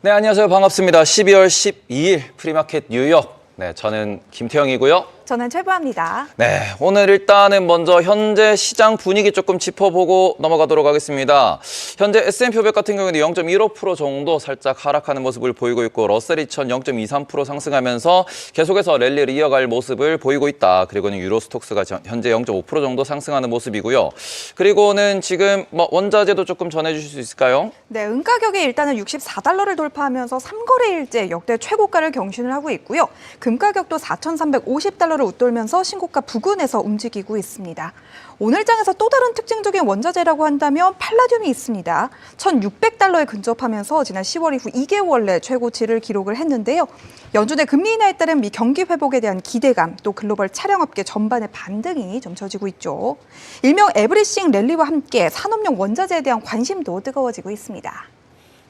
네, 안녕하세요. 반갑습니다. 12월 12일 프리마켓 뉴욕. 네, 저는 김태형이고요. 저는 최부아입니다. 네, 오늘 일단은 먼저 현재 시장 분위기 조금 짚어보고 넘어가도록 하겠습니다. 현재 S&P 500 같은 경우에는 0.15% 정도 살짝 하락하는 모습을 보이고 있고 러셀 2000 0.23% 상승하면서 계속해서 랠리를 이어갈 모습을 보이고 있다. 그리고는 유로스톡스가 현재 0.5% 정도 상승하는 모습이고요. 그리고는 지금 원자재도 조금 전해주실 수 있을까요? 네, 은가격이 일단은 64달러를 돌파하면서 3거래일째 역대 최고가를 경신을 하고 있고요. 금가격도 4,350달러를 웃돌면서 신고가 부근에서 움직이고 있습니다. 오늘 장에서 또 다른 특징적인 원자재라고 한다면 팔라듐이 있습니다. 1,600달러에 근접하면서 지난 10월 이후 2개월 내 최고치를 기록을 했는데요. 연준의 금리 인하에 따른 미 경기 회복에 대한 기대감, 또 글로벌 차량업계 전반의 반등이 점쳐지고 있죠. 일명 에브리싱 랠리와 함께 산업용 원자재에 대한 관심도 뜨거워지고 있습니다.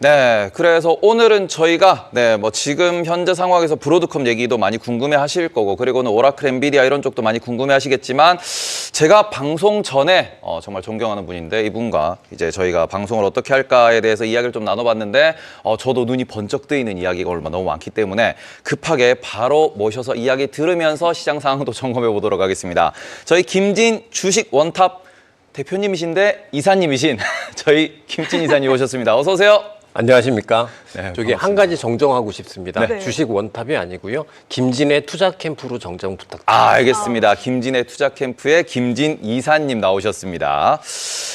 네, 그래서 오늘은 저희가 지금 현재 상황에서 브로드컴 얘기도 많이 궁금해 하실 거고, 그리고는 오라클, 엔비디아 이런 쪽도 많이 궁금해 하시겠지만, 제가 방송 전에 정말 존경하는 분인데 이분과 이제 저희가 방송을 어떻게 할까에 대해서 이야기를 좀 나눠봤는데 저도 눈이 번쩍 뜨이는 이야기가 너무 많기 때문에 급하게 바로 모셔서 이야기 들으면서 시장 상황도 점검해 보도록 하겠습니다. 저희 김진 주식 원탑 대표님이신데 이사님이신 저희 김진 이사님 오셨습니다. 어서 오세요. 안녕하십니까. 네, 저기 한 가지 정정하고 싶습니다. 네. 주식 원탑이 아니고요. 김진의 투자 캠프로 정정 부탁드립니다. 알겠습니다. 김진의 투자 캠프의 김진 이사님 나오셨습니다.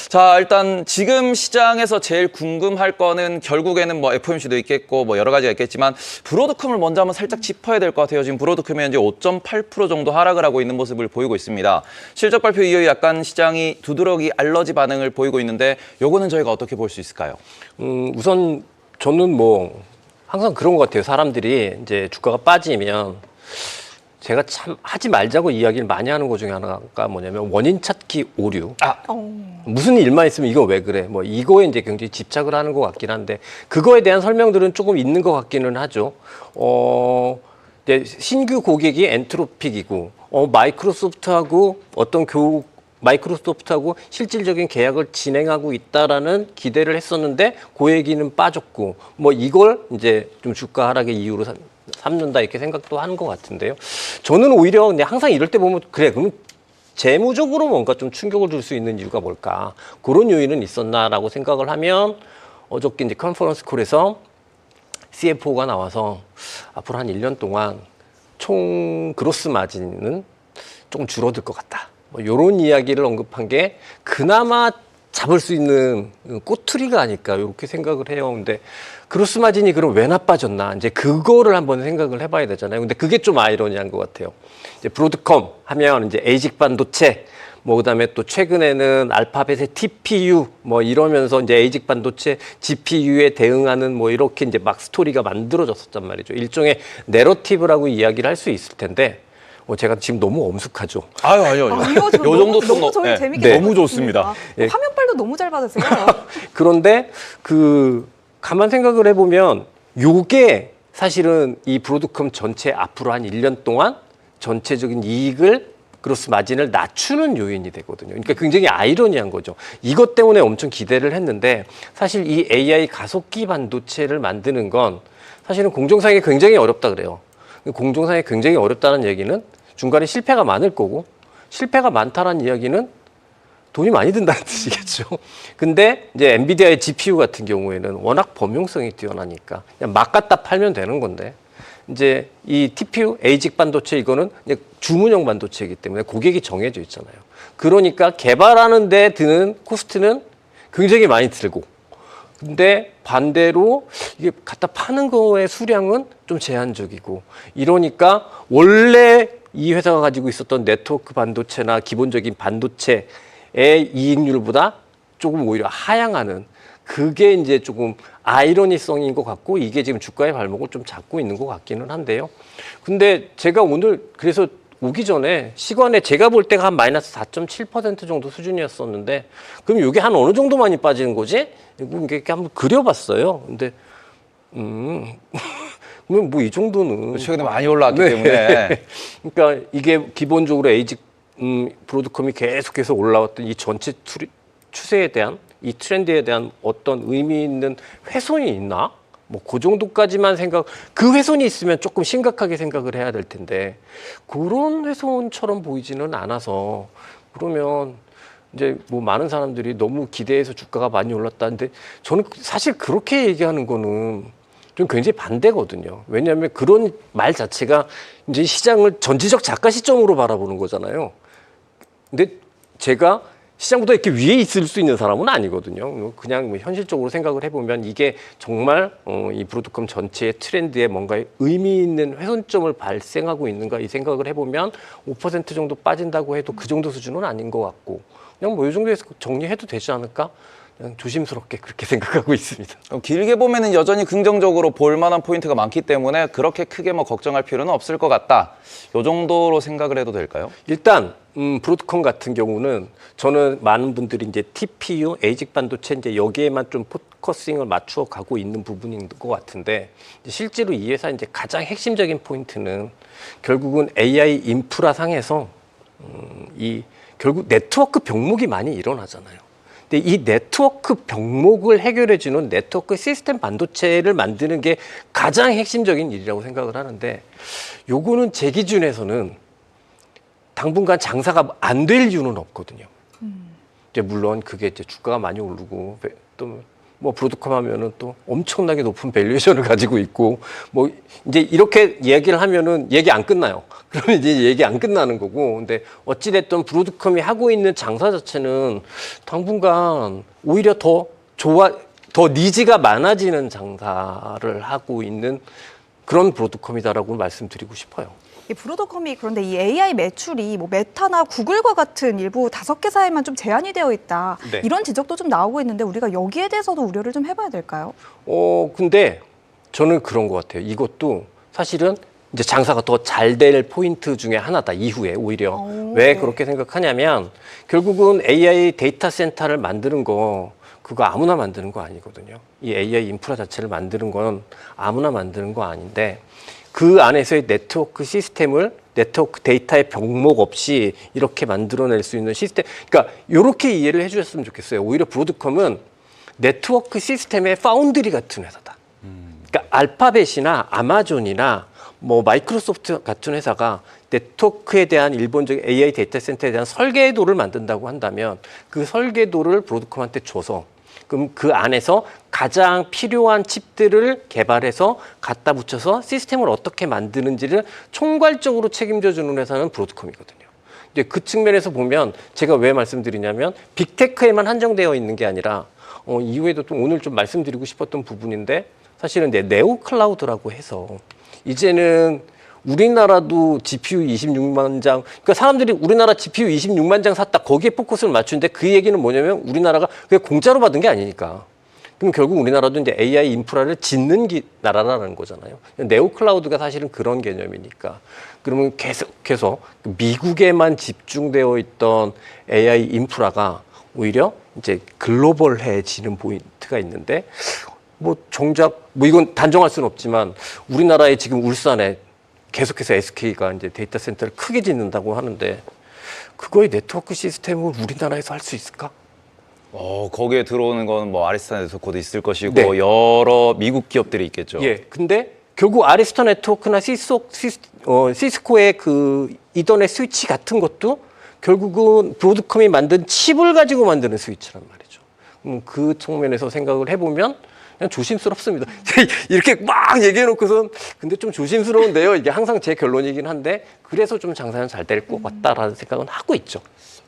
자, 일단 지금 시장에서 제일 궁금할 거는 결국에는 FOMC도 있겠고 여러 가지가 있겠지만 브로드컴을 먼저 한번 살짝 짚어야 될 것 같아요. 지금 브로드컴이 현재 5.8% 정도 하락을 하고 있는 모습을 보이고 있습니다. 실적 발표 이후에 약간 시장이 두드러기 알러지 반응을 보이고 있는데 요거는 저희가 어떻게 볼 수 있을까요? 우선 저는 항상 그런 것 같아요. 사람들이 이제 주가가 빠지면 제가 참 하지 말자고 이야기를 많이 하는 것 중에 하나가 뭐냐면 원인 찾기 오류. 무슨 일만 있으면 이거 왜 그래? 이거에 이제 굉장히 집착을 하는 것 같긴 한데 그거에 대한 설명들은 조금 있는 것 같기는 하죠. 이제 신규 고객이 엔트로픽이고 마이크로소프트하고 마이크로소프트하고 실질적인 계약을 진행하고 있다라는 기대를 했었는데 그 얘기는 빠졌고 이걸 이제 좀 주가 하락의 이유로 삼는다 이렇게 생각도 하는 것 같은데요. 저는 오히려 그냥 항상 이럴 때 보면 그럼 재무적으로 뭔가 좀 충격을 줄 수 있는 이유가 뭘까? 그런 요인은 있었나라고 생각을 하면 어저께 이제 컨퍼런스 콜에서 CFO가 나와서 앞으로 한 1년 동안 총 그로스 마진은 조금 줄어들 것 같다. 이런 이야기를 언급한 게 그나마 잡을 수 있는 꼬투리가 아닐까 이렇게 생각을 해요. 근데 그로스 마진이 그럼 왜 나빠졌나 이제 그거를 한번 생각을 해봐야 되잖아요. 근데 그게 좀 아이러니한 것 같아요. 이제 브로드컴 하면 이제 에이직 반도체 그다음에 또 최근에는 알파벳의 TPU 이러면서 이제 에이직 반도체 GPU에 대응하는 이렇게 이제 막 스토리가 만들어졌었단 말이죠. 일종의 내러티브라고 이야기를 할 수 있을 텐데. 제가 지금 너무 엄숙하죠. 아니요. 이거 요 정도 너무 저희 재밌게 너무 좋습니다. 화면빨도 너무 잘 받으세요. 그런데 가만 생각을 해보면 요게 사실은 이 브로드컴 전체 앞으로 한 1년 동안 전체적인 이익을 그로스 마진을 낮추는 요인이 되거든요. 그러니까 굉장히 아이러니한 거죠. 이것 때문에 엄청 기대를 했는데 사실 이 AI 가속기 반도체를 만드는 건 사실은 공정상에 굉장히 어렵다 그래요. 공정상에 굉장히 어렵다는 얘기는 중간에 실패가 많을 거고 실패가 많다는 이야기는 돈이 많이 든다는 뜻이겠죠. 근데 이제 엔비디아의 GPU 같은 경우에는 워낙 범용성이 뛰어나니까 그냥 막 갖다 팔면 되는 건데 이제 이 TPU, 에이직 반도체 이거는 이제 주문형 반도체이기 때문에 고객이 정해져 있잖아요. 그러니까 개발하는 데 드는 코스트는 굉장히 많이 들고 근데 반대로 이게 갖다 파는 거의 수량은 좀 제한적이고 이러니까 원래 이 회사가 가지고 있었던 네트워크 반도체나 기본적인 반도체의 이익률보다 조금 오히려 하향하는 그게 이제 조금 아이러니성인 것 같고 이게 지금 주가의 발목을 좀 잡고 있는 것 같기는 한데요. 근데 제가 오늘 그래서 오기 전에 시간에 제가 볼 때가 한 마이너스 4.7% 정도 수준이었었는데 그럼 이게 한 어느 정도 많이 빠지는 거지? 이렇게 한번 그려봤어요. 근데 그러면 이 정도는 최근에 많이 올라왔기 때문에 그러니까 이게 기본적으로 에이직 브로드컴이 계속해서 올라왔던 이 전체 추세에 대한 이 트렌드에 대한 어떤 의미 있는 훼손이 있나? 뭐 그 정도까지만 그 훼손이 있으면 조금 심각하게 생각을 해야 될 텐데 그런 훼손처럼 보이지는 않아서 그러면 이제 뭐 많은 사람들이 너무 기대해서 주가가 많이 올랐다는데 저는 사실 그렇게 얘기하는 거는 좀 굉장히 반대거든요. 왜냐하면 그런 말 자체가 이제 시장을 전지적 작가 시점으로 바라보는 거잖아요. 근데 제가 시장보다 이렇게 위에 있을 수 있는 사람은 아니거든요. 그냥 뭐 현실적으로 생각을 해보면 이게 정말 이 브로드컴 전체의 트렌드에 뭔가 의미 있는 훼손점을 발생하고 있는가 이 생각을 해보면 5% 정도 빠진다고 해도 그 정도 수준은 아닌 것 같고 그냥 뭐 이 정도에서 정리해도 되지 않을까? 그냥 조심스럽게 그렇게 생각하고 있습니다. 길게 보면은 여전히 긍정적으로 볼 만한 포인트가 많기 때문에 그렇게 크게 뭐 걱정할 필요는 없을 것 같다. 요 정도로 생각을 해도 될까요? 일단 브로드컴 같은 경우는 저는 많은 분들이 이제 TPU, 에이직 반도체 이제 여기에만 좀 포커싱을 맞추어 가고 있는 부분인 것 같은데 실제로 이 회사 이제 가장 핵심적인 포인트는 결국은 AI 인프라 상에서 이 결국 네트워크 병목이 많이 일어나잖아요. 근데 이 네트워크 병목을 해결해주는 네트워크 시스템 반도체를 만드는 게 가장 핵심적인 일이라고 생각을 하는데 요거는 제 기준에서는 당분간 장사가 안 될 이유는 없거든요. 이제 물론 그게 이제 주가가 많이 오르고 또 뭐 브로드컴 하면은 또 엄청나게 높은 밸류에이션을 가지고 있고 뭐 이제 이렇게 얘기를 하면은 얘기 안 끝나요. 그러면 이제 얘기 안 끝나는 거고. 근데 어찌됐든 브로드컴이 하고 있는 장사 자체는 당분간 오히려 더 니즈가 많아지는 장사를 하고 있는 그런 브로드컴이다라고 말씀드리고 싶어요. 이 브로드컴이 그런데 이 AI 매출이 뭐 메타나 구글과 같은 일부 5개사에만 좀 제한이 되어 있다. 네. 이런 지적도 좀 나오고 있는데 우리가 여기에 대해서도 우려를 좀 해봐야 될까요? 근데 저는 그런 것 같아요. 이것도 사실은 이제 장사가 더 잘 될 포인트 중에 하나다. 이후에 오히려. 왜 네. 그렇게 생각하냐면 결국은 AI 데이터 센터를 만드는 거 그거 아무나 만드는 거 아니거든요. 이 AI 인프라 자체를 만드는 건 아무나 만드는 거 아닌데 그 안에서의 네트워크 시스템을 네트워크 데이터의 병목 없이 이렇게 만들어낼 수 있는 시스템. 그러니까 이렇게 이해를 해주셨으면 좋겠어요. 오히려 브로드컴은 네트워크 시스템의 파운드리 같은 회사다. 그러니까 알파벳이나 아마존이나 뭐 마이크로소프트 같은 회사가 네트워크에 대한 일본적인 AI 데이터 센터에 대한 설계도를 만든다고 한다면 그 설계도를 브로드컴한테 줘서 그럼 그 안에서 가장 필요한 칩들을 개발해서 갖다 붙여서 시스템을 어떻게 만드는지를 총괄적으로 책임져 주는 회사는 브로드컴이거든요. 이제 그 측면에서 보면 제가 왜 말씀드리냐면 빅테크에만 한정되어 있는 게 아니라 이후에도 또 오늘 좀 말씀드리고 싶었던 부분인데 사실은 네오 클라우드라고 해서 이제는 우리나라도 GPU 26만 장, 그러니까 사람들이 우리나라 GPU 26만 장 샀다 거기에 포커스를 맞추는데 그 얘기는 뭐냐면 우리나라가 그냥 공짜로 받은 게 아니니까. 그럼 결국 우리나라도 이제 AI 인프라를 짓는 나라라는 거잖아요. 네오 클라우드가 사실은 그런 개념이니까. 그러면 계속해서 미국에만 집중되어 있던 AI 인프라가 오히려 이제 글로벌해지는 포인트가 있는데 뭐 정작 뭐 이건 단정할 수는 없지만 우리나라에 지금 울산에 계속해서 SK가 이제 데이터 센터를 크게 짓는다고 하는데 그거의 네트워크 시스템을 우리나라에서 할 수 있을까? 거기에 들어오는 건 뭐 아리스타에서 곧 있을 것이고 네. 여러 미국 기업들이 있겠죠. 예. 근데 결국 아리스타 네트워크나 시스코의 그 이더넷 스위치 같은 것도 결국은 브로드컴이 만든 칩을 가지고 만드는 스위치란 말이죠. 그 측면에서 생각을 해보면 그냥 조심스럽습니다. 이렇게 막 얘기해놓고선 근데 좀 조심스러운데요. 이게 항상 제 결론이긴 한데 그래서 좀 장사는 잘 될 것 같다라는 생각은 하고 있죠.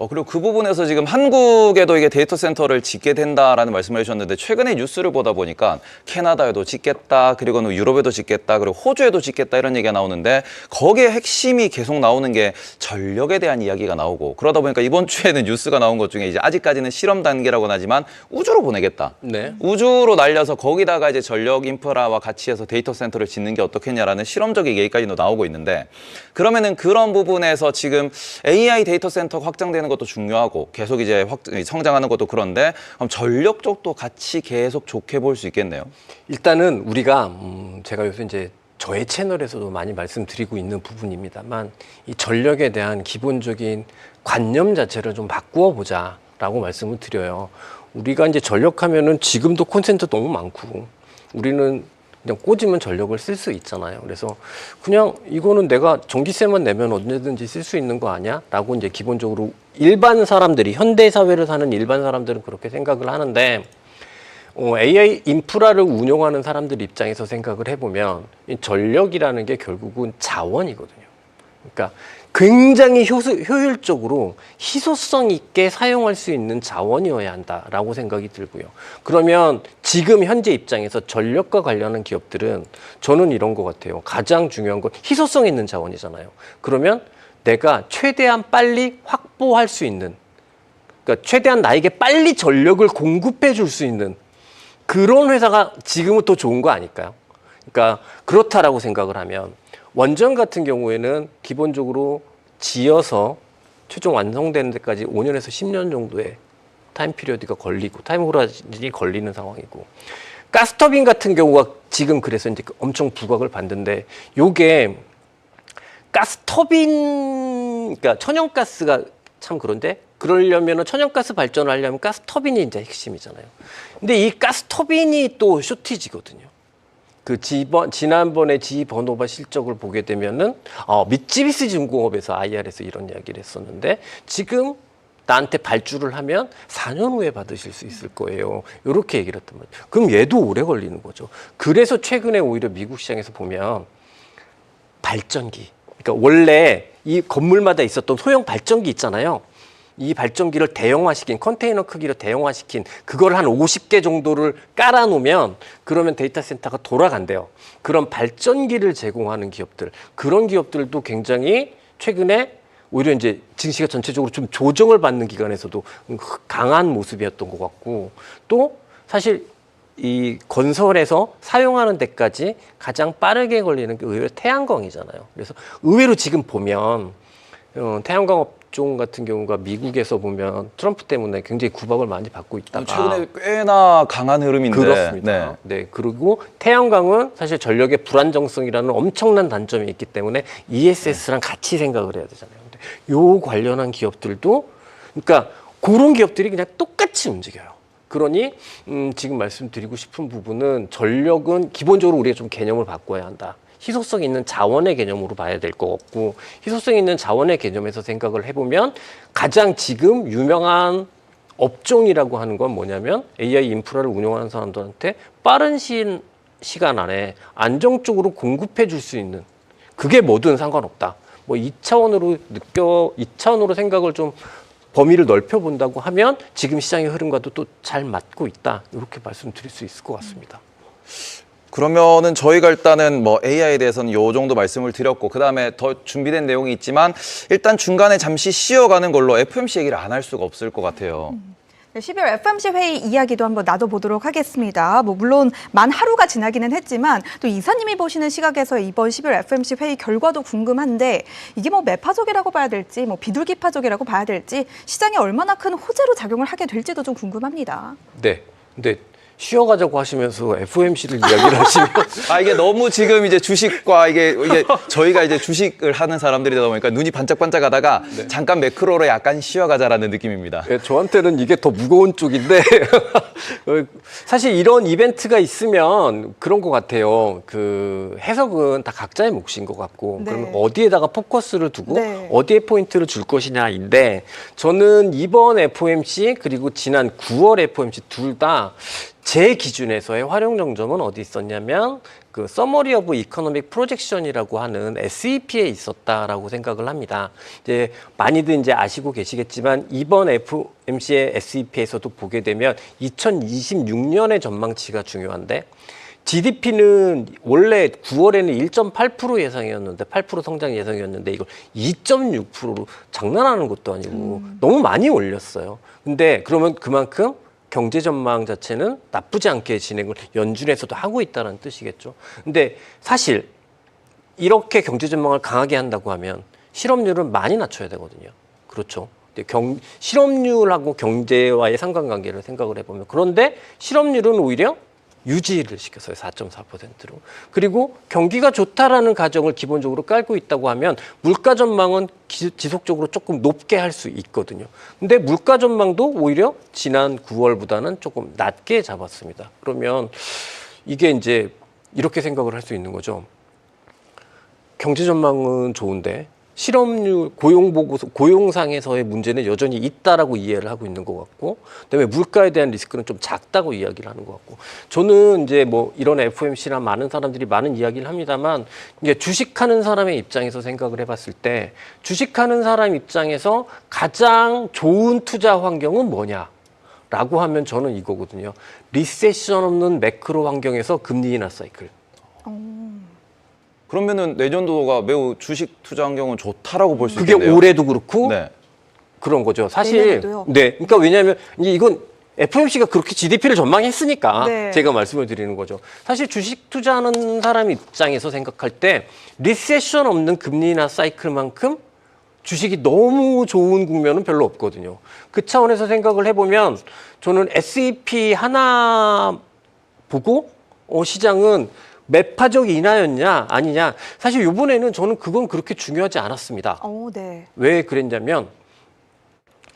그리고 그 부분에서 지금 한국에도 이게 데이터 센터를 짓게 된다라는 말씀을 해주셨는데 최근에 뉴스를 보다 보니까 캐나다에도 짓겠다, 그리고는 유럽에도 짓겠다, 그리고 호주에도 짓겠다 이런 얘기가 나오는데 거기에 핵심이 계속 나오는 게 전력에 대한 이야기가 나오고 그러다 보니까 이번 주에는 뉴스가 나온 것 중에 이제 아직까지는 실험 단계라고는 하지만 우주로 보내겠다. 네. 우주로 날려서 거기다가 이제 전력 인프라와 같이 해서 데이터 센터를 짓는 게 어떻겠냐라는 실험적인 얘기까지도 나오고 있는데 그러면은 그런 부분에서 지금 AI 데이터 센터가 확장되는 것도 중요하고 계속 이제 성장하는 것도 그런데 그럼 전력 쪽도 같이 계속 좋게 볼 수 있겠네요. 일단은 우리가 제가 요새 이제 저의 채널에서도 많이 말씀드리고 있는 부분입니다만 이 전력에 대한 기본적인 관념 자체를 좀 바꾸어 보자라고 말씀을 드려요. 우리가 이제 전력하면은 지금도 콘센트 너무 많고 우리는 그냥 꽂으면 전력을 쓸 수 있잖아요. 그래서 그냥 이거는 내가 전기세만 내면 언제든지 쓸 수 있는 거 아니야? 라고 이제 기본적으로 일반 사람들이, 현대 사회를 사는 일반 사람들은 그렇게 생각을 하는데, AI 인프라를 운영하는 사람들 입장에서 생각을 해보면 이 전력이라는 게 결국은 자원이거든요. 그러니까 굉장히 효율적으로 희소성 있게 사용할 수 있는 자원이어야 한다라고 생각이 들고요. 그러면 지금 현재 입장에서 전력과 관련한 기업들은 저는 이런 것 같아요. 가장 중요한 건 희소성 있는 자원이잖아요. 그러면 내가 최대한 빨리 확보할 수 있는, 그러니까 최대한 나에게 빨리 전력을 공급해 줄 수 있는 그런 회사가 지금은 더 좋은 거 아닐까요? 그러니까 그렇다라고 생각을 하면 원전 같은 경우에는 기본적으로 지어서 최종 완성되는 데까지 5년에서 10년 정도의 타임 피리어드가 걸리고 타임 호라이즌이 걸리는 상황이고, 가스터빈 같은 경우가 지금 그래서 이제 엄청 부각을 받는데, 요게 가스터빈, 그러니까 천연가스가 참 그런데 그러려면 천연가스 발전을 하려면 가스터빈이 이제 핵심이잖아요. 근데 이 가스터빈이 또 쇼티지거든요. 그 지난번에 지버노바 실적을 보게 되면은 미쓰비시 중공업에서 IR에서 이런 이야기를 했었는데, 지금 나한테 발주를 하면 4년 후에 받으실 수 있을 거예요. 이렇게 얘기를 했단 말이에요. 그럼 얘도 오래 걸리는 거죠. 그래서 최근에 오히려 미국 시장에서 보면 발전기, 그러니까 원래 이 건물마다 있었던 소형 발전기 있잖아요. 이 발전기를 대형화시킨, 컨테이너 크기로 대형화시킨 그걸 한 50개 정도를 깔아놓으면 그러면 데이터 센터가 돌아간대요. 그런 발전기를 제공하는 기업들, 그런 기업들도 굉장히 최근에 오히려 이제 증시가 전체적으로 좀 조정을 받는 기간에서도 강한 모습이었던 것 같고, 또 사실 이 건설에서 사용하는 데까지 가장 빠르게 걸리는 게 의외로 태양광이잖아요. 그래서 의외로 지금 보면 태양광 업종 같은 경우가 미국에서 보면 트럼프 때문에 굉장히 구박을 많이 받고 있다가 최근에 꽤나 강한 흐름인데. 그렇습니다. 네. 그리고 태양광은 사실 전력의 불안정성이라는 엄청난 단점이 있기 때문에 ESS랑 같이 생각을 해야 되잖아요. 근데 요 관련한 기업들도, 그러니까 그런 기업들이 그냥 똑같이 움직여요. 그러니 지금 말씀드리고 싶은 부분은 전력은 기본적으로 우리가 좀 개념을 바꿔야 한다. 희소성 있는 자원의 개념으로 봐야 될 것 같고, 희소성 있는 자원의 개념에서 생각을 해보면 가장 지금 유명한 업종이라고 하는 건 뭐냐면 AI 인프라를 운영하는 사람들한테 빠른 시간 안에 안정적으로 공급해 줄 수 있는, 그게 뭐든 상관없다. 뭐 2차원으로 생각을 좀 범위를 넓혀 본다고 하면 지금 시장의 흐름과도 또 잘 맞고 있다. 이렇게 말씀드릴 수 있을 것 같습니다. 그러면은 저희가 일단은 뭐 AI에 대해서는 요 정도 말씀을 드렸고, 그다음에 더 준비된 내용이 있지만 일단 중간에 잠시 쉬어가는 걸로 FMC 얘기를 안 할 수가 없을 것 같아요. 12월 FMC 회의 이야기도 한번 나눠보도록 하겠습니다. 뭐 물론 만 하루가 지나기는 했지만 또 이사님이 보시는 시각에서 이번 12월 FMC 회의 결과도 궁금한데, 이게 뭐 매파적이라고 봐야 될지 뭐 비둘기파적이라고 봐야 될지 시장에 얼마나 큰 호재로 작용을 하게 될지도 좀 궁금합니다. 네. 근데 쉬어가자고 하시면서 FOMC를 이야기를 하시면 이게 너무 지금 이제 주식과 이게 저희가 이제 주식을 하는 사람들이다 보니까 눈이 반짝반짝하다가 네. 잠깐 매크로로 약간 쉬어가자라는 느낌입니다. 네, 저한테는 이게 더 무거운 쪽인데 사실 이런 이벤트가 있으면 그런 것 같아요. 그 해석은 다 각자의 몫인 것 같고, 네. 그러면 어디에다가 포커스를 두고 네. 어디에 포인트를 줄 것이냐인데, 저는 이번 FOMC 그리고 지난 9월 FOMC 둘 다 제 기준에서의 활용 정점은 어디 있었냐면 그 Summary of Economic Projection이라고 하는 SEP에 있었다라고 생각을 합니다. 이제 많이들 이제 아시고 계시겠지만 이번 FOMC의 SEP에서도 보게 되면 2026년의 전망치가 중요한데, GDP는 원래 9월에는 1.8% 예상이었는데 8% 성장 예상이었는데 이걸 2.6%로 장난하는 것도 아니고 너무 많이 올렸어요. 근데 그러면 그만큼 경제 전망 자체는 나쁘지 않게 진행을 연준에서도 하고 있다는 뜻이겠죠. 근데 사실 이렇게 경제 전망을 강하게 한다고 하면 실업률은 많이 낮춰야 되거든요. 그렇죠. 실업률하고 경제와의 상관관계를 생각을 해보면, 그런데 실업률은 오히려 유지를 시켰어요. 4.4%로. 그리고 경기가 좋다라는 가정을 기본적으로 깔고 있다고 하면 물가 전망은 지속적으로 조금 높게 할 수 있거든요. 근데 물가 전망도 오히려 지난 9월보다는 조금 낮게 잡았습니다. 그러면 이게 이제 이렇게 생각을 할 수 있는 거죠. 경제 전망은 좋은데 실업률, 고용상에서의 문제는 여전히 있다라고 이해를 하고 있는 것 같고, 그다음에 물가에 대한 리스크는 좀 작다고 이야기를 하는 것 같고, 저는 이제 뭐 이런 FOMC나 많은 사람들이 많은 이야기를 합니다만, 이제 주식하는 사람의 입장에서 생각을 해봤을 때, 주식하는 사람 입장에서 가장 좋은 투자 환경은 뭐냐라고 하면 저는 이거거든요. 리세션 없는 매크로 환경에서 금리 인하 사이클. 그러면은 내년도가 매우 주식 투자 환경은 좋다라고 볼 수 그게 있겠네요. 올해도 그렇고 네. 그런 거죠. 사실 내년에도요? 네, 그러니까 왜냐하면 이제 이건 FOMC가 그렇게 GDP를 전망했으니까 네. 제가 말씀을 드리는 거죠. 사실 주식 투자하는 사람 입장에서 생각할 때 리세션 없는 금리 인하 사이클만큼 주식이 너무 좋은 국면은 별로 없거든요. 그 차원에서 생각을 해보면 저는 S&P 하나 보고 시장은 매파적 인하였냐 아니냐, 사실 이번에는 저는 그건 그렇게 중요하지 않았습니다. 네. 왜 그랬냐면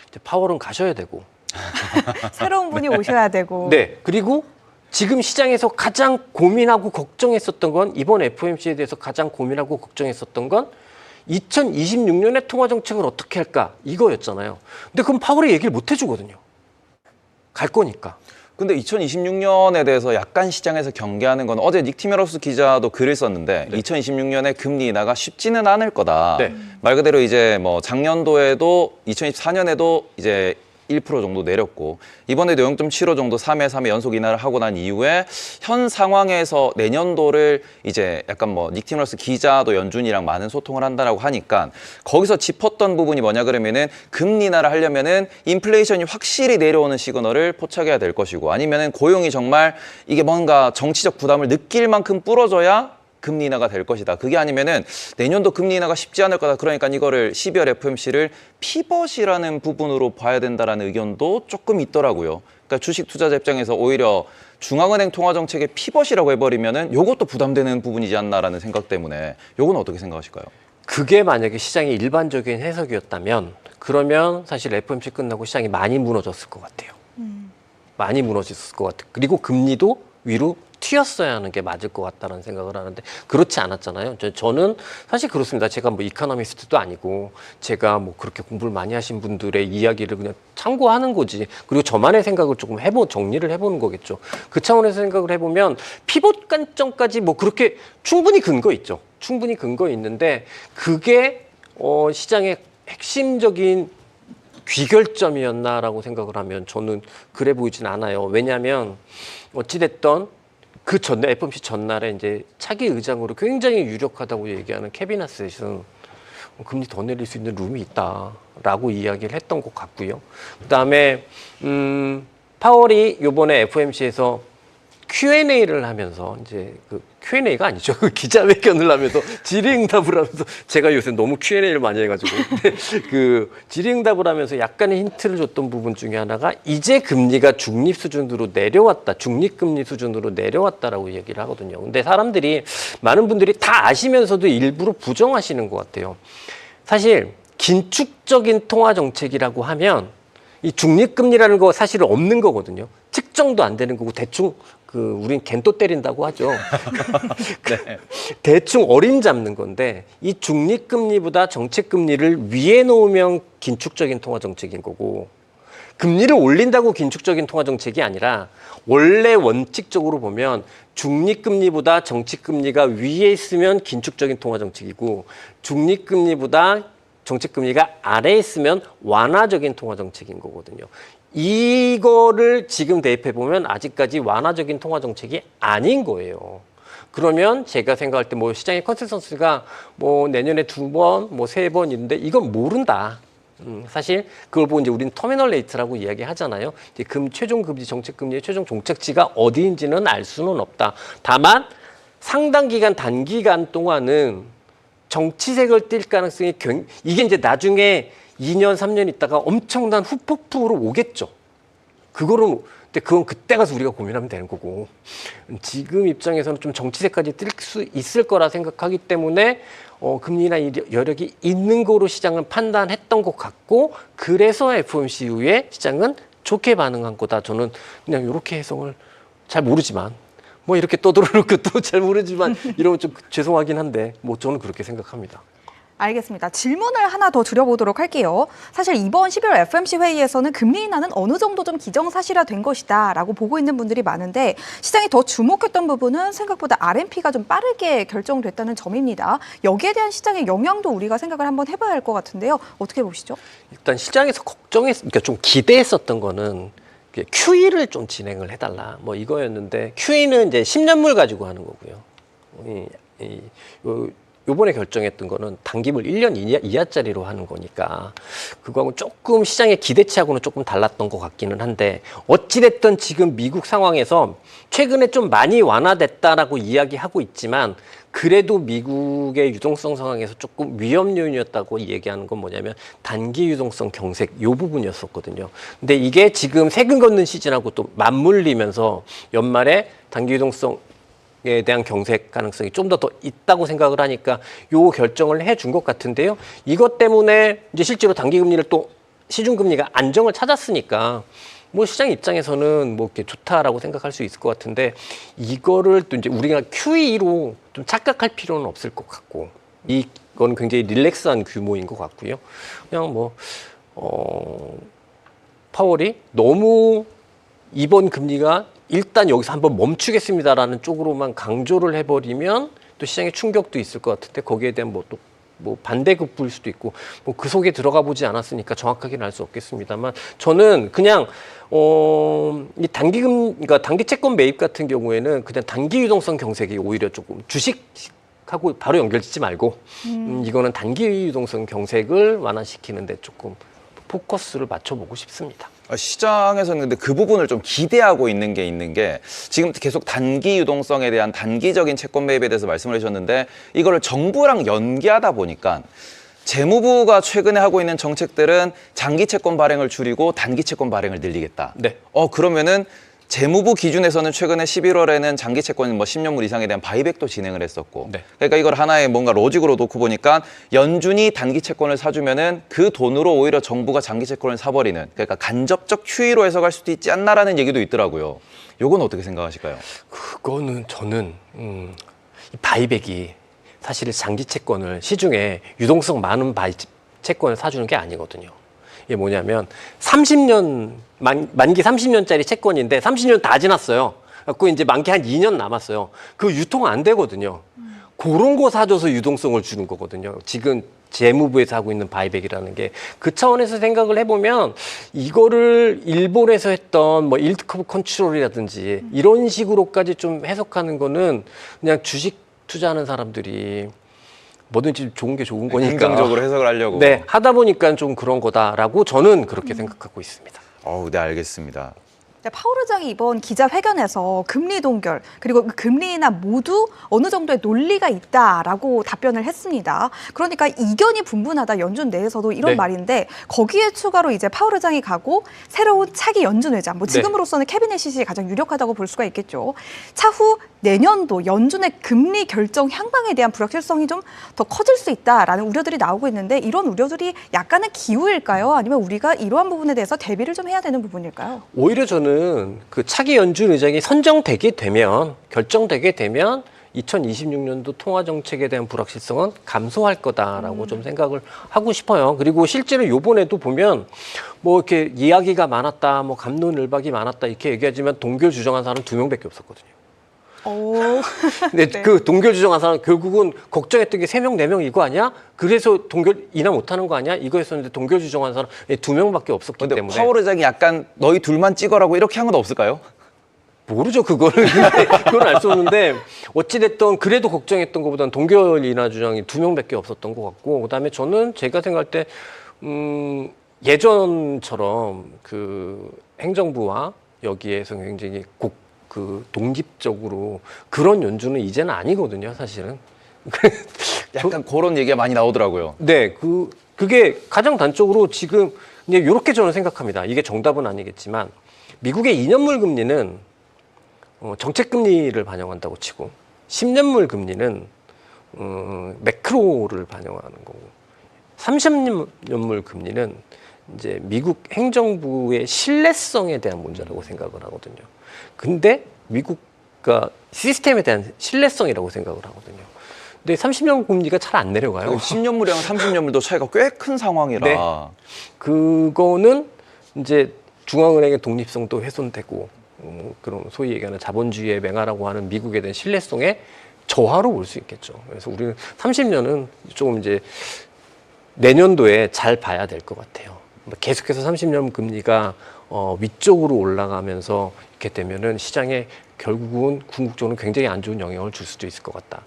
이제 파월은 가셔야 되고, 새로운 분이 오셔야 되고. 네, 그리고 지금 시장에서 가장 고민하고 걱정했었던 건, 이번 FOMC에 대해서 가장 고민하고 걱정했었던 건 2026년에 통화 정책을 어떻게 할까 이거였잖아요. 근데 그럼 파월이 얘기를 못 해주거든요. 갈 거니까. 근데 2026년에 대해서 약간 시장에서 경계하는 건, 어제 닉 티메로스 기자도 글을 썼는데 네. 2026년에 금리 인하가 쉽지는 않을 거다. 네. 말 그대로 이제 뭐 작년도에도 2024년에도 이제 1% 정도 내렸고, 이번에도 0.75 정도 3회 연속 인하를 하고 난 이후에 현 상황에서 내년도를 이제 약간 뭐 닉 티머스 기자도 연준이랑 많은 소통을 한다라고 하니까, 거기서 짚었던 부분이 뭐냐 그러면은 금리 인하를 하려면은 인플레이션이 확실히 내려오는 시그널을 포착해야 될 것이고, 아니면은 고용이 정말 이게 뭔가 정치적 부담을 느낄 만큼 불어줘야 금리 인하가 될 것이다. 그게 아니면은 내년도 금리 인하가 쉽지 않을 거다. 그러니까 이거를 12월 FOMC를 피벗이라는 부분으로 봐야 된다라는 의견도 조금 있더라고요. 그러니까 주식 투자자 입장에서 오히려 중앙은행 통화 정책의 피벗이라고 해버리면은 요것도 부담되는 부분이지 않나라는 생각 때문에, 요건 어떻게 생각하실까요? 그게 만약에 시장의 일반적인 해석이었다면, 그러면 사실 FOMC 끝나고 시장이 많이 무너졌을 것 같아요. 많이 무너졌을 것 같아요. 그리고 금리도 위로 튀었어야 하는 게 맞을 것 같다는 생각을 하는데, 그렇지 않았잖아요. 저는 사실 그렇습니다. 제가 뭐 이코노미스트도 아니고, 제가 뭐 그렇게 공부를 많이 하신 분들의 이야기를 그냥 참고하는 거지. 그리고 저만의 생각을 조금 정리를 해보는 거겠죠. 그 차원에서 생각을 해보면 피봇 관점까지 뭐 그렇게 충분히 근거 있죠. 충분히 근거 있는데, 그게 시장의 핵심적인 귀결점이었나라고 생각을 하면 저는 그래 보이진 않아요. 왜냐하면 어찌됐던 그 전날, FOMC 전날에 이제 차기 의장으로 굉장히 유력하다고 얘기하는 케빈 하셋은 금리 더 내릴 수 있는 룸이 있다라고 이야기를 했던 것 같고요. 그다음에 파월이 이번에 FOMC에서 Q&A를 하면서, 이제 그 Q&A가 아니죠. 그 기자회견을 하면서 질의응답을 하면서, 제가 요새 너무 Q&A를 많이 해가지고 그 질의응답을 하면서 약간의 힌트를 줬던 부분 중에 하나가, 이제 금리가 중립 수준으로 내려왔다, 중립금리 수준으로 내려왔다라고 얘기를 하거든요. 근데 사람들이, 많은 분들이 다 아시면서도 일부러 부정하시는 것 같아요. 사실 긴축적인 통화 정책이라고 하면 이 중립금리라는 거 사실은 없는 거거든요. 측정도 안 되는 거고, 대충 우린 겐또 때린다고 하죠. 네. 대충 어림 잡는 건데, 이 중립금리보다 정책금리를 위에 놓으면 긴축적인 통화정책인 거고, 금리를 올린다고 긴축적인 통화정책이 아니라, 원래 원칙적으로 보면 중립금리보다 정책금리가 위에 있으면 긴축적인 통화정책이고, 중립금리보다 정책금리가 아래에 있으면 완화적인 통화정책인 거거든요. 이거를 지금 대입해 보면 아직까지 완화적인 통화 정책이 아닌 거예요. 그러면 제가 생각할 때 뭐 시장의 컨센서스가 뭐 내년에 2번, 뭐 3번 있는데, 이건 모른다. 사실 그걸 보고 이제 우리는 터미널 레이트라고 이야기 하잖아요. 이제 최종 금리, 정책 금리의 최종 종착지가 어디인지는 알 수는 없다. 다만 상당 기간, 단기간 동안은 정치색을 띌 가능성이 이게 이제 나중에 2년, 3년 있다가 엄청난 후폭풍으로 오겠죠. 근데 그건 그때 가서 우리가 고민하면 되는 거고, 지금 입장에서는 좀 정치색까지 뜰 수 있을 거라 생각하기 때문에 금리나 여력이 있는 거로 시장은 판단했던 것 같고, 그래서 FOMC 이후에 시장은 좋게 반응한 거다. 저는 그냥 이렇게 해석을, 잘 모르지만 뭐 이렇게 떠들어놓고 또 잘 모르지만 이러면 좀 죄송하긴 한데 뭐 저는 그렇게 생각합니다. 알겠습니다. 질문을 하나 더 드려보도록 할게요. 사실 이번 12월 FOMC 회의에서는 금리 인하는 어느 정도 좀 기정사실화된 것이다 라고 보고 있는 분들이 많은데 시장이 더 주목했던 부분은 생각보다 R&P가 좀 빠르게 결정됐다는 점입니다. 여기에 대한 시장의 영향도 우리가 생각을 한번 해봐야 할 것 같은데요. 어떻게 보시죠? 일단 시장에서 그러니까 좀 기대했었던 거는 QE를 좀 진행을 해달라 뭐 이거였는데 QE는 이제 10년물 가지고 하는 거고요. 요번에 결정했던 거는 단기물 1년 이하짜리로 하는 거니까 그거하고 조금 시장의 기대치하고는 조금 달랐던 것 같기는 한데 어찌됐든 지금 미국 상황에서 최근에 좀 많이 완화됐다라고 이야기하고 있지만 그래도 미국의 유동성 상황에서 조금 위험 요인이었다고 얘기하는 건 뭐냐면 단기 유동성 경색 요 부분이었었거든요. 근데 이게 지금 세금 걷는 시즌하고 또 맞물리면서 연말에 단기 유동성 에 대한 경색 가능성이 좀 더 있다고 생각을 하니까 요 결정을 해준 것 같은데요. 이것 때문에 이제 실제로 단기금리를 또 시중금리가 안정을 찾았으니까 뭐 시장 입장에서는 뭐 이렇게 좋다라고 생각할 수 있을 것 같은데 이거를 또 이제 우리가 QE로 좀 착각할 필요는 없을 것 같고 이건 굉장히 릴렉스한 규모인 것 같고요. 그냥 뭐 파월이 너무 이번 금리가 일단 여기서 한번 멈추겠습니다라는 쪽으로만 강조를 해버리면 또 시장에 충격도 있을 것 같은데 거기에 대한 뭐 반대급부일 수도 있고 뭐 그 속에 들어가 보지 않았으니까 정확하게는 알 수 없겠습니다만 저는 그냥 이 그러니까 단기 채권 매입 같은 경우에는 그냥 단기 유동성 경색이 오히려 조금 주식하고 바로 연결짓지 말고 이거는 단기 유동성 경색을 완화시키는데 조금 포커스를 맞춰보고 싶습니다. 시장에서는 근데 그 부분을 좀 기대하고 있는 게 지금 계속 단기 유동성에 대한 단기적인 채권 매입에 대해서 말씀을 해주셨는데 이거를 정부랑 연계하다 보니까 재무부가 최근에 하고 있는 정책들은 장기 채권 발행을 줄이고 단기 채권 발행을 늘리겠다. 네. 그러면은 재무부 기준에서는 최근에 11월에는 장기 채권 뭐 10년물 이상에 대한 바이백도 진행을 했었고 네. 그러니까 이걸 하나의 뭔가 로직으로 놓고 보니까 연준이 단기 채권을 사주면은 그 돈으로 오히려 정부가 장기 채권을 사버리는 그러니까 간접적 QE로 해석할 수도 있지 않나라는 얘기도 있더라고요. 요건 어떻게 생각하실까요? 그거는 저는 이 바이백이 사실 장기 채권을 시중에 유동성 많은 채권을 사주는 게 아니거든요. 이게 뭐냐면 30년 만기 30년짜리 채권인데 30년 다 지났어요. 그래서 이제 만기 한 2년 남았어요. 그 유통 안 되거든요. 그런 거 사줘서 유동성을 주는 거거든요. 지금 재무부에서 하고 있는 바이백이라는 게 그 차원에서 생각을 해보면 이거를 일본에서 했던 뭐 일드 커브 컨트롤이라든지 이런 식으로까지 좀 해석하는 거는 그냥 주식 투자하는 사람들이 뭐든지 좋은 게 좋은 거니까 긍정적으로 해석을 하려고. 네, 하다 보니까 좀 그런 거다라고 저는 그렇게 생각하고 있습니다. 네, 알겠습니다. 파월 의장이 이번 기자회견에서 금리 동결 그리고 그 금리 인하 모두 어느 정도의 논리가 있다라고 답변을 했습니다. 그러니까 이견이 분분하다 연준 내에서도 이런 네. 말인데 거기에 추가로 이제 파월 의장이 가고 새로운 차기 연준 의장 뭐 네. 지금으로서는 캐비넷 시즌이 가장 유력하다고 볼 수가 있겠죠. 차후 내년도 연준의 금리 결정 향방에 대한 불확실성이 좀 더 커질 수 있다라는 우려들이 나오고 있는데 이런 우려들이 약간의 기우일까요? 아니면 우리가 이러한 부분에 대해서 대비를 좀 해야 되는 부분일까요? 오히려 저는 그 차기 연준 의장이 결정되게 되면 2026년도 통화 정책에 대한 불확실성은 감소할 거다라고 좀 생각을 하고 싶어요. 그리고 실제로 요번에도 보면 뭐 이렇게 이야기가 많았다, 뭐 갑론을박이 많았다 이렇게 얘기하지만 동결 주장한 사람은 2명밖에 없었거든요. 근데 네. 그 동결 주장한 사람 결국은 걱정했던 게 3명, 4명 이거 아니야? 그래서 동결 인하 못하는 거 아니야? 이거 했었는데 동결 주장한 사람 2명밖에 없었기 근데 때문에 파월 의장이 약간 너희 둘만 찍어라고 이렇게 한 건 없을까요? 모르죠 그거를. 그건 알 수 없는데 어찌됐든 그래도 걱정했던 것보다는 동결 인하 주장이 2명밖에 없었던 것 같고 그다음에 저는 제가 생각할 때 예전처럼 그 행정부와 여기에서 굉장히 독립적으로 그런 연준은 이제는 아니거든요, 사실은. 약간 그런 얘기가 많이 나오더라고요. 네, 그게 가장 단적으로 지금 이제 이렇게 저는 생각합니다. 이게 정답은 아니겠지만 미국의 2년물 금리는 정책 금리를 반영한다고 치고 10년물 금리는 매크로를 반영하는 거고 30년물 금리는 이제 미국 행정부의 신뢰성에 대한 문제라고 생각을 하거든요. 근데 미국 그러니까 시스템에 대한 신뢰성이라고 생각을 하거든요. 근데 30년 금리가 잘 안 내려가요. 10년물이랑 30년물도 차이가 꽤 큰 상황이라. 네. 그거는 이제 중앙은행의 독립성도 훼손되고 그런 소위 얘기하는 자본주의의 맹하라고 하는 미국에 대한 신뢰성의 저하로 볼 수 있겠죠. 그래서 우리는 30년은 조금 이제 내년도에 잘 봐야 될 것 같아요. 계속해서 30년 금리가 위쪽으로 올라가면서 이렇게 되면은 시장에 결국은 궁극적으로 굉장히 안 좋은 영향을 줄 수도 있을 것 같다.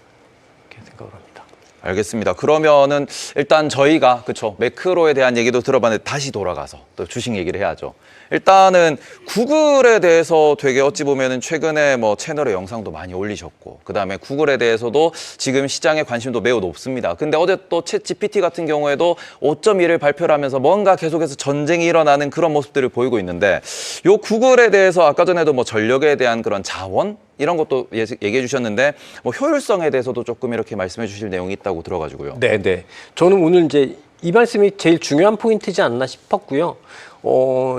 이렇게 생각을 합니다. 알겠습니다. 그러면은 일단 저희가 그쵸 매크로에 대한 얘기도 들어봤는데 다시 돌아가서 또 주식 얘기를 해야죠. 일단은 구글에 대해서 되게 어찌 보면은 최근에 뭐 채널에 영상도 많이 올리셨고 그다음에 구글에 대해서도 지금 시장의 관심도 매우 높습니다. 근데 어제 또 챗 GPT 같은 경우에도 5.1을 발표를 하면서 뭔가 계속해서 전쟁이 일어나는 그런 모습들을 보이고 있는데 요 구글에 대해서 아까 전에도 뭐 전력에 대한 그런 자원 이런 것도 얘기해 주셨는데 뭐 효율성에 대해서도 조금 이렇게 말씀해 주실 내용이 있다고 들어가지고요. 네. 저는 오늘 이제 이 말씀이 제일 중요한 포인트지 않나 싶었고요.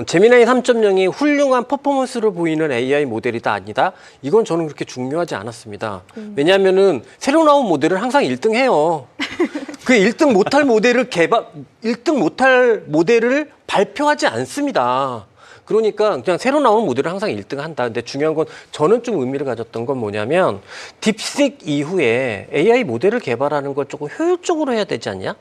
제미나이 3.0이 훌륭한 퍼포먼스를 보이는 AI 모델이다 아니다. 이건 저는 그렇게 중요하지 않았습니다. 왜냐하면은 새로 나온 모델은 항상 1등 해요. 그 1등 못할 모델을 1등 못할 모델을 발표하지 않습니다. 그러니까 그냥 새로 나오는 모델을 항상 1등 한다. 근데 중요한 건 저는 좀 의미를 가졌던 건 뭐냐면 딥식 이후에 AI 모델을 개발하는 걸 조금 효율적으로 해야 되지 않냐?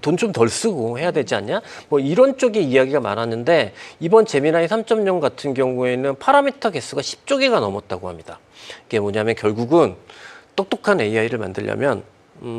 돈 좀 덜 쓰고 해야 되지 않냐? 뭐 이런 쪽의 이야기가 많았는데 이번 제미나이 3.0 같은 경우에는 파라미터 개수가 10조 개가 넘었다고 합니다. 이게 뭐냐면 결국은 똑똑한 AI를 만들려면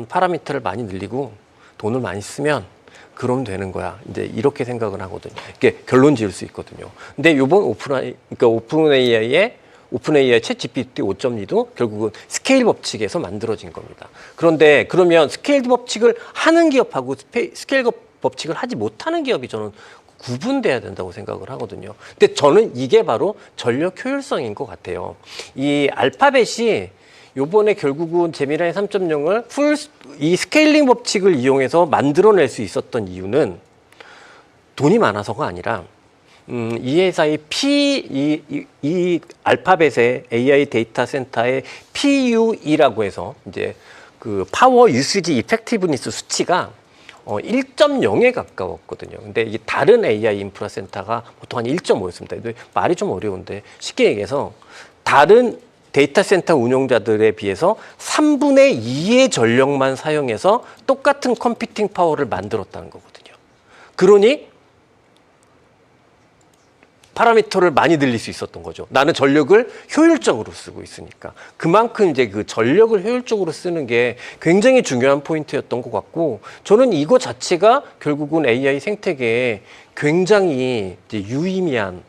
파라미터를 많이 늘리고 돈을 많이 쓰면 그럼 되는 거야. 이제 이렇게 생각을 하거든요. 이게 결론 지을 수 있거든요. 근데 이번 오픈AI의 챗 GPT 5.2도 결국은 스케일 법칙에서 만들어진 겁니다. 그런데 그러면 스케일 법칙을 하는 기업하고 스케일 법칙을 하지 못하는 기업이 저는 구분돼야 된다고 생각을 하거든요. 근데 저는 이게 바로 전력 효율성인 것 같아요. 이 알파벳이 요번에 결국은 제미나이 3.0을 이 스케일링 법칙을 이용해서 만들어낼 수 있었던 이유는 돈이 많아서가 아니라 이 회사의 이 알파벳의 AI 데이터 센터의 PUE라고 해서 이제 그 파워 유시지 이펙티브니스 수치가 1.0에 가까웠거든요. 근데 이게 다른 AI 인프라 센터가 보통 한 1.5였습니다. 말이 좀 어려운데 쉽게 얘기해서 다른 데이터 센터 운용자들에 비해서 3분의 2의 전력만 사용해서 똑같은 컴퓨팅 파워를 만들었다는 거거든요. 그러니 파라미터를 많이 늘릴 수 있었던 거죠. 나는 전력을 효율적으로 쓰고 있으니까. 그만큼 이제 그 전력을 효율적으로 쓰는 게 굉장히 중요한 포인트였던 것 같고, 저는 이거 자체가 결국은 AI 생태계에 굉장히 이제 유의미한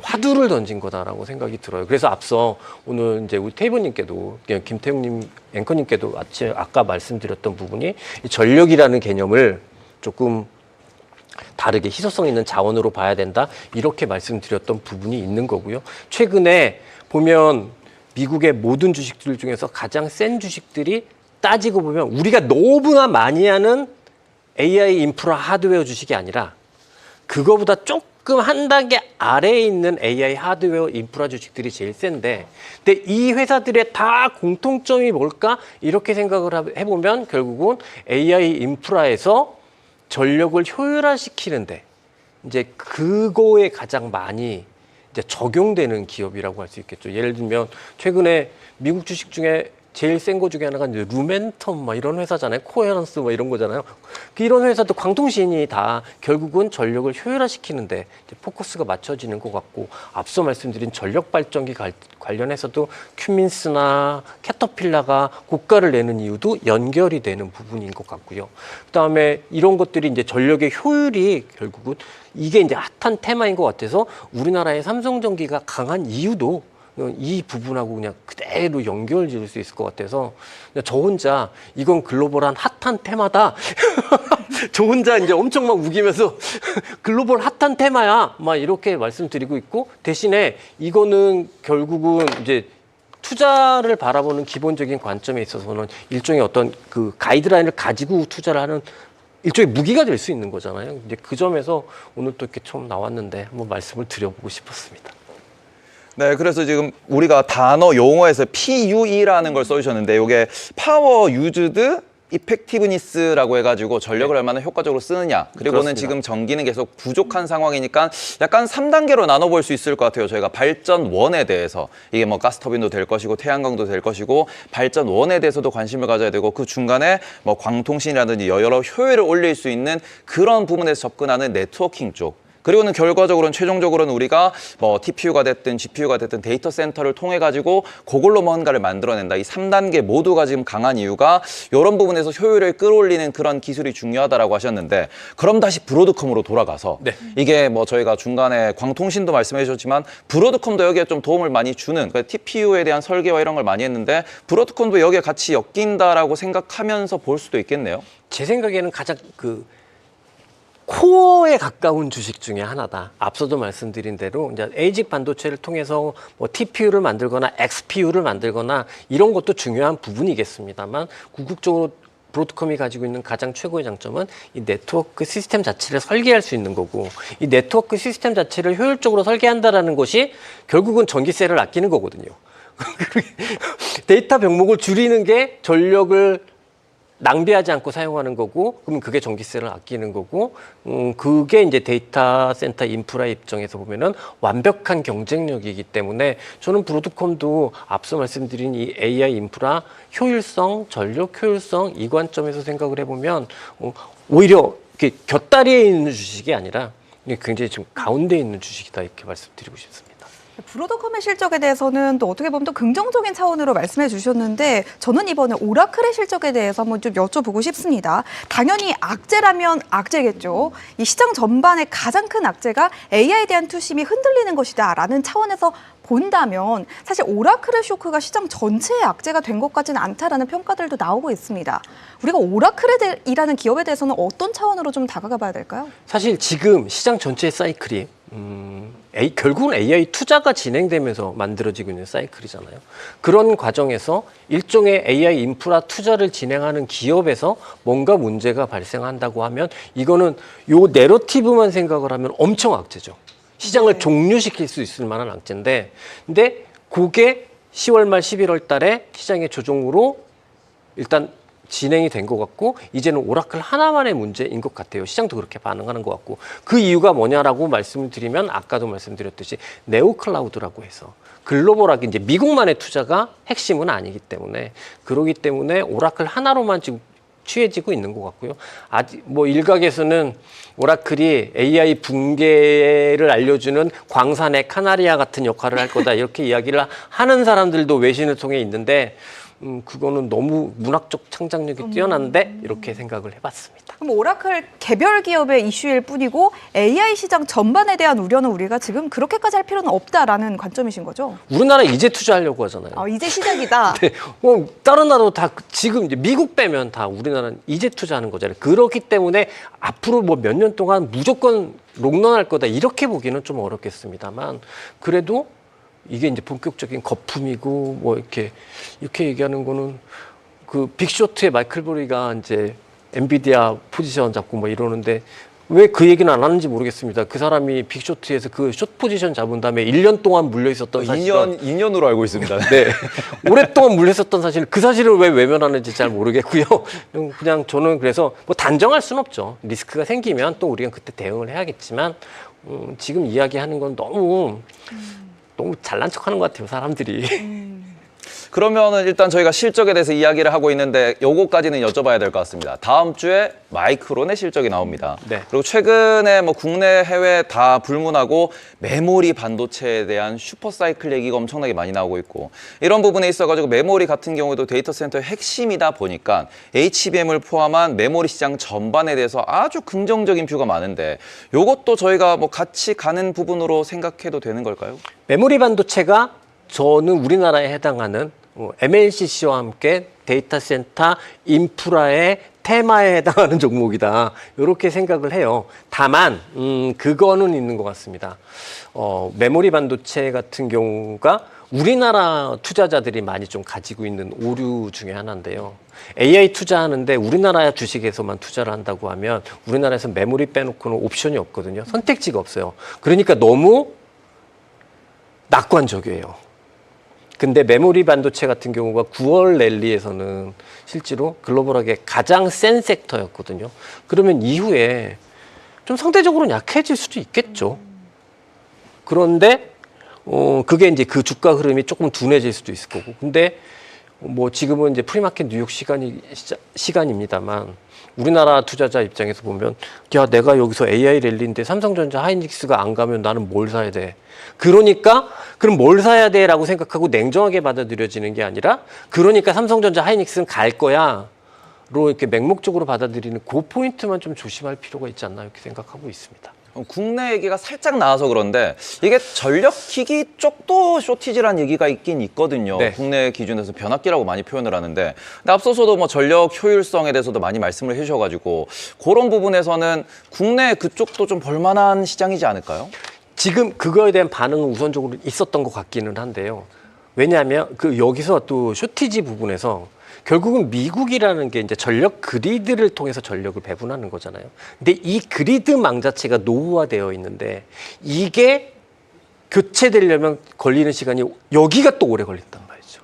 화두를 던진 거다라고 생각이 들어요. 그래서 앞서 오늘 이제 우리 테이블님께도 김태웅님 앵커님께도 아까 말씀드렸던 부분이 이 전력이라는 개념을 조금 다르게 희소성 있는 자원으로 봐야 된다 이렇게 말씀드렸던 부분이 있는 거고요. 최근에 보면 미국의 모든 주식들 중에서 가장 센 주식들이 따지고 보면 우리가 너무나 많이 하는 AI 인프라 하드웨어 주식이 아니라 그거보다 조금 한 단계 아래에 있는 AI 하드웨어 인프라 주식들이 제일 센데, 근데 이 회사들의 다 공통점이 뭘까 이렇게 생각을 해보면 결국은 AI 인프라에서 전력을 효율화시키는데 이제 그거에 가장 많이 이제 적용되는 기업이라고 할 수 있겠죠. 예를 들면 최근에 미국 주식 중에 제일 센 거 중에 하나가 이제 루멘텀 막 이런 회사잖아요. 코헤런스 뭐 이런 거잖아요. 이런 회사도 광통신이 다 결국은 전력을 효율화시키는데 이제 포커스가 맞춰지는 것 같고, 앞서 말씀드린 전력 발전기 관련해서도 큐민스나 캐터필라가 고가를 내는 이유도 연결이 되는 부분인 것 같고요. 그다음에 이런 것들이 이제 전력의 효율이 결국은 이게 이제 핫한 테마인 것 같아서 우리나라의 삼성전기가 강한 이유도 이 부분하고 그냥 그대로 연결 지을 수 있을 것 같아서 저 혼자 이건 글로벌한 핫한 테마다 저 혼자 이제 엄청 막 우기면서 글로벌 핫한 테마야 막 이렇게 말씀드리고 있고, 대신에 이거는 결국은 이제 투자를 바라보는 기본적인 관점에 있어서는 일종의 어떤 그 가이드라인을 가지고 투자를 하는 일종의 무기가 될 수 있는 거잖아요. 이제 그 점에서 오늘 또 이렇게 처음 나왔는데 한번 말씀을 드려보고 싶었습니다. 네, 그래서 지금 우리가 단어 용어에서 PUE라는 걸 써주셨는데 이게 파워 유즈드 이펙티브니스라고 해가지고 전력을 얼마나 효과적으로 쓰느냐, 그리고는 그렇습니다. 지금 전기는 계속 부족한 상황이니까 약간 3단계로 나눠볼 수 있을 것 같아요. 저희가 발전원에 대해서, 이게 뭐 가스터빈도 될 것이고 태양광도 될 것이고 발전원에 대해서도 관심을 가져야 되고, 그 중간에 뭐 광통신이라든지 여러 효율을 올릴 수 있는 그런 부분에서 접근하는 네트워킹 쪽, 그리고는 결과적으로는 최종적으로는 우리가 뭐 TPU가 됐든 GPU가 됐든 데이터 센터를 통해 가지고 그걸로 뭔가를 만들어낸다. 이 3단계 모두가 지금 강한 이유가 이런 부분에서 효율을 끌어올리는 그런 기술이 중요하다라고 하셨는데, 그럼 다시 브로드컴으로 돌아가서 네. 이게 뭐 저희가 중간에 광통신도 말씀해 주셨지만 브로드컴도 여기에 좀 도움을 많이 주는, 그러니까 TPU에 대한 설계와 이런 걸 많이 했는데 브로드컴도 여기에 같이 엮인다라고 생각하면서 볼 수도 있겠네요. 제 생각에는 가장 코어에 가까운 주식 중에 하나다. 앞서도 말씀드린 대로 이제 에이직 반도체를 통해서 뭐 TPU를 만들거나 XPU를 만들거나 이런 것도 중요한 부분이겠습니다만, 궁극적으로 브로드컴이 가지고 있는 가장 최고의 장점은 이 네트워크 시스템 자체를 설계할 수 있는 거고, 이 네트워크 시스템 자체를 효율적으로 설계한다라는 것이 결국은 전기세를 아끼는 거거든요. 데이터 병목을 줄이는 게 전력을 낭비하지 않고 사용하는 거고, 그러면 그게 전기세를 아끼는 거고, 그게 이제 데이터 센터 인프라 입장에서 보면은 완벽한 경쟁력이기 때문에 저는 브로드컴도 앞서 말씀드린 이 AI 인프라 효율성, 전력 효율성 이 관점에서 생각을 해보면 오히려 이렇게 곁다리에 있는 주식이 아니라 굉장히 좀 가운데 있는 주식이다, 이렇게 말씀드리고 싶습니다. 브로드컴의 실적에 대해서는 또 어떻게 보면 또 긍정적인 차원으로 말씀해 주셨는데, 저는 이번에 오라클의 실적에 대해서 한번 좀 여쭤보고 싶습니다. 당연히 악재라면 악재겠죠. 이 시장 전반의 가장 큰 악재가 AI에 대한 투심이 흔들리는 것이다라는 차원에서 본다면 사실 오라클의 쇼크가 시장 전체의 악재가 된 것 같지는 않다라는 평가들도 나오고 있습니다. 우리가 오라클이라는 기업에 대해서는 어떤 차원으로 좀 다가가 봐야 될까요? 사실 지금 시장 전체의 사이클이 결국은 AI 투자가 진행되면서 만들어지고 있는 사이클이잖아요. 그런 과정에서 일종의 AI 인프라 투자를 진행하는 기업에서 뭔가 문제가 발생한다고 하면 이거는 요 내러티브만 생각을 하면 엄청 악재죠. 시장을 종료시킬 수 있을 만한 악재인데, 근데 그게 10월 말 11월 달에 시장의 조정으로 일단 진행이 된 것 같고, 이제는 오라클 하나만의 문제인 것 같아요. 시장도 그렇게 반응하는 것 같고, 그 이유가 뭐냐라고 말씀을 드리면 아까도 말씀드렸듯이 네오클라우드라고 해서 글로벌하게 이제 미국만의 투자가 핵심은 아니기 때문에, 그러기 때문에 오라클 하나로만 지금 취해지고 있는 것 같고요. 아직 뭐 일각에서는 오라클이 AI 붕괴를 알려주는 광산의 카나리아 같은 역할을 할 거다, 이렇게 이야기를 하는 사람들도 외신을 통해 있는데, 그거는 너무 문학적 창작력이 뛰어난데, 이렇게 생각을 해봤습니다. 그럼 오라클 개별 기업의 이슈일 뿐이고 AI 시장 전반에 대한 우려는 우리가 지금 그렇게까지 할 필요는 없다라는 관점이신 거죠? 우리나라 이제 투자하려고 하잖아요. 이제 시작이다. 네, 다른 나라도 다 지금 이제 미국 빼면 다 우리나라는 이제 투자하는 거잖아요. 그렇기 때문에 앞으로 뭐 몇 년 동안 무조건 롱런할 거다, 이렇게 보기는 좀 어렵겠습니다만, 그래도 이게 이제 본격적인 거품이고 뭐 이렇게 얘기하는 거는, 그 빅쇼트의 마이클 보리가 이제 엔비디아 포지션 잡고 뭐 이러는데 왜 그 얘기는 안 하는지 모르겠습니다. 그 사람이 빅쇼트에서 그 숏 포지션 잡은 다음에 1년 동안 물려 있었던 사실은 2년으로 알고 있습니다. 네. 오랫동안 물려 있었던 사실, 그 사실을 왜 외면하는지 잘 모르겠고요. 그냥 저는 그래서 뭐 단정할 수는 없죠. 리스크가 생기면 또 우리가 그때 대응을 해야겠지만, 지금 이야기하는 건 너무 잘난 척하는 것 같아요, 사람들이. 그러면은 일단 저희가 실적에 대해서 이야기를 하고 있는데 요거까지는 여쭤봐야 될 것 같습니다. 다음 주에 마이크론의 실적이 나옵니다. 네. 그리고 최근에 뭐 국내 해외 다 불문하고 메모리 반도체에 대한 슈퍼사이클 얘기가 엄청나게 많이 나오고 있고, 이런 부분에 있어가지고 메모리 같은 경우에도 데이터 센터의 핵심이다 보니까 HBM을 포함한 메모리 시장 전반에 대해서 아주 긍정적인 뷰가 많은데, 요것도 저희가 뭐 같이 가는 부분으로 생각해도 되는 걸까요? 메모리 반도체가 저는 우리나라에 해당하는 MLCC와 함께 데이터 센터 인프라의 테마에 해당하는 종목이다, 이렇게 생각을 해요. 다만 그거는 있는 것 같습니다. 메모리 반도체 같은 경우가 우리나라 투자자들이 많이 좀 가지고 있는 오류 중에 하나인데요. AI 투자하는데 우리나라 주식에서만 투자를 한다고 하면 우리나라에서 메모리 빼놓고는 옵션이 없거든요. 선택지가 없어요. 그러니까 너무 낙관적이에요. 근데 메모리 반도체 같은 경우가 9월 랠리에서는 실제로 글로벌하게 가장 센 섹터였거든요. 그러면 이후에 좀 상대적으로는 약해질 수도 있겠죠. 그런데 그게 이제 그 주가 흐름이 조금 둔해질 수도 있을 거고. 근데 뭐 지금은 이제 프리마켓 뉴욕 시간입니다만 우리나라 투자자 입장에서 보면 야, 내가 여기서 AI 랠리인데 삼성전자 하이닉스가 안 가면 나는 뭘 사야 돼? 그러니까 그럼 뭘 사야 돼라고 생각하고 냉정하게 받아들여지는 게 아니라 그러니까 삼성전자 하이닉스는 갈 거야로 이렇게 맹목적으로 받아들이는 그 포인트만 좀 조심할 필요가 있지 않나 이렇게 생각하고 있습니다. 국내 얘기가 살짝 나와서 그런데 이게 전력기기 쪽도 쇼티지란 얘기가 있긴 있거든요. 네. 국내 기준에서 변압기라고 많이 표현을 하는데 근데 앞서서도 뭐 전력 효율성에 대해서도 많이 말씀을 해주셔가지고 그런 부분에서는 국내 그쪽도 좀 볼만한 시장이지 않을까요? 지금 그거에 대한 반응은 우선적으로 있었던 것 같기는 한데요. 왜냐하면 그 여기서 또 쇼티지 부분에서 결국은 미국이라는 게 이제 전력 그리드를 통해서 전력을 배분하는 거잖아요. 근데 이 그리드망 자체가 노후화되어 있는데 이게 교체되려면 걸리는 시간이 여기가 또 오래 걸린단 말이죠.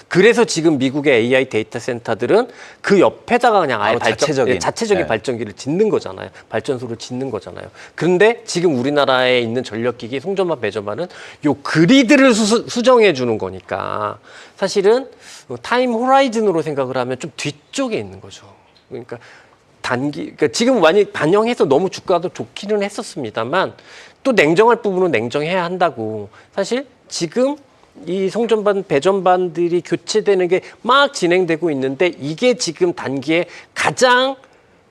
그래서 지금 미국의 AI 데이터 센터들은 그 옆에다가 그냥 아예 자체적인 네. 발전기를 짓는 거잖아요. 발전소를 짓는 거잖아요. 그런데 지금 우리나라에 있는 전력기기 송전반 배전반은 요 그리드를 수정해 주는 거니까 사실은 타임 호라이즌으로 생각을 하면 좀 뒤쪽에 있는 거죠. 그러니까 그러니까 지금 많이 반영해서 너무 주가도 좋기는 했었습니다만 또 냉정할 부분은 냉정해야 한다고. 사실 지금 이 송전반, 배전반들이 교체되는 게 막 진행되고 있는데 이게 지금 단기에 가장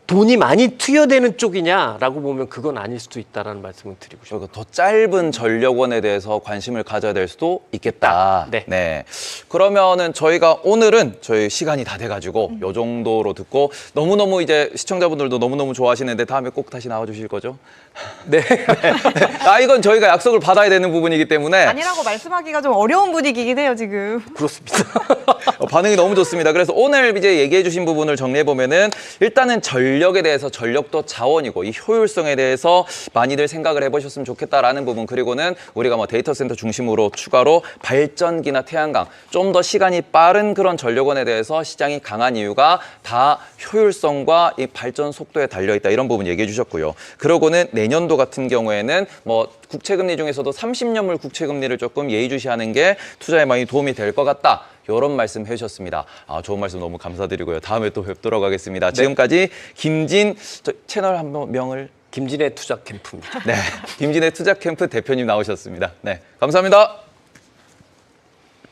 돈이 많이 투여되는 쪽이냐라고 보면 그건 아닐 수도 있다라는 말씀을 드리고 싶어요. 더 짧은 전력원에 대해서 관심을 가져야 될 수도 있겠다. 네. 그러면은 저희가 오늘은 저희 시간이 다 돼가지고 요 정도로 듣고 너무너무 이제 시청자분들도 너무너무 좋아하시는데 다음에 꼭 다시 나와주실 거죠? 네. 이건 저희가 약속을 받아야 되는 부분이기 때문에 아니라고 말씀하기가 좀 어려운 분위기긴 해요, 지금. 그렇습니다. 반응이 너무 좋습니다. 그래서 오늘 이제 얘기해 주신 부분을 정리해 보면은 일단은 전력에 대해서 전력도 자원이고 이 효율성에 대해서 많이들 생각을 해보셨으면 좋겠다라는 부분, 그리고는 우리가 뭐 데이터 센터 중심으로 추가로 발전기나 태양광 좀 더 시간이 빠른 그런 전력원에 대해서 시장이 강한 이유가 다 효율성과 이 발전 속도에 달려 있다, 이런 부분 얘기해 주셨고요. 그러고는 내년도 같은 경우에는 뭐 국채금리 중에서도 30년물 국채금리를 조금 예의주시하는 게 투자에 많이 도움이 될 것 같다, 이런 말씀 해주셨습니다. 좋은 말씀 너무 감사드리고요. 다음에 또 뵙도록 하겠습니다. 지금까지 김진, 채널 한번 명을 김진의 투자 캠프입니다. 김진의 투자 캠프 대표님 나오셨습니다. 네, 감사합니다.